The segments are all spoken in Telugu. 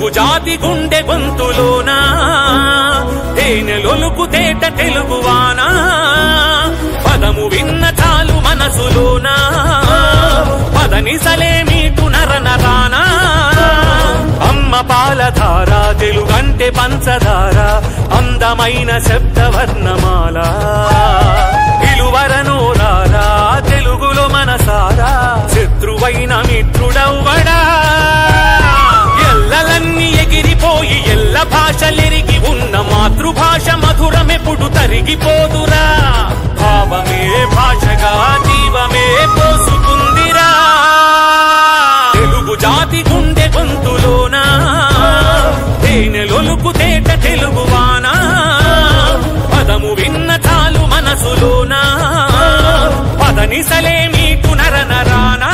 తెలుగు జాతి గుండె గొంతులోనా తేనెలొలుకు తేట తెలుగువానా పదము విన్న చాలు మనసులోనా పదనిసలే మీటు నరనరానా అమ్మ పాలధార తెలుగంటే పంచదార అందమైన శబ్దవర్ణమాల పిలువరనోరారా తెలుగులో మనసారా శత్రువైన మిత్రుడవ్వడా ఎల్లలన్నీ ఎగిరిపోయి ఎల్ల భాషలెరిగి ఉన్న మాతృభాష మధురమెప్పుడు తరిగిపోదురా భావమే భాషగా జీవమే పోసుకుందిరా తెలుగు జాతి గుండె గొంతులోనా తేనెలొలుకు తేట తెలుగువానా పదము విన్న చాలు మనసులోనా పదనిసలే మీకు నరనరానా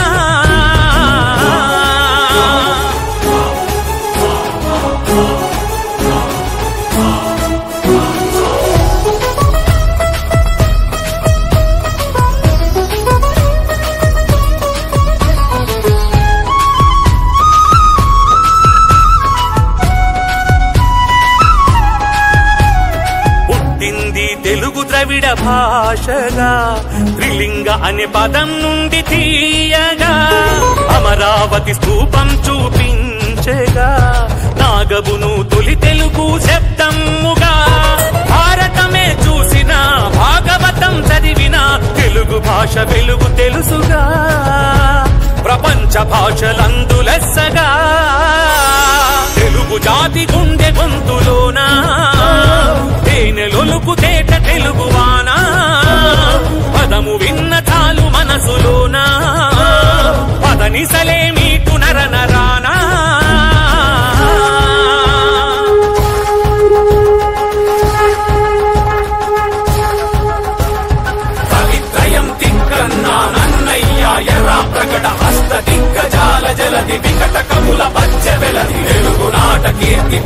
తెలుగు ద్రవిడ భాషగా త్రిలింగ అనే పదం నుండి తీయగా అమరావతి స్తూపం చూపించగా నాగబును తొలి తెలుగు శబ్దముగా భారతమే చూసిన భాగవతం చదివిన తెలుగు భాష వెలుగు తెలుసుగా ప్రపంచ భాషలందు లెస్సగా తెలుగు జాతి గుండె గొంతులోనా తేనెలొలుకు తేట తెలుగువానా పదము విన్న చాలు మనసులోనా పదనిసలే మీకు నరనరానా కవిత్రయం తిక్కన్నా నన్నయ్య ఎర్రా ప్రకట హస్త దిగ్గజాల జలది వికట కముల పచ్చ వెలది తెలుగు నాట కీర్తి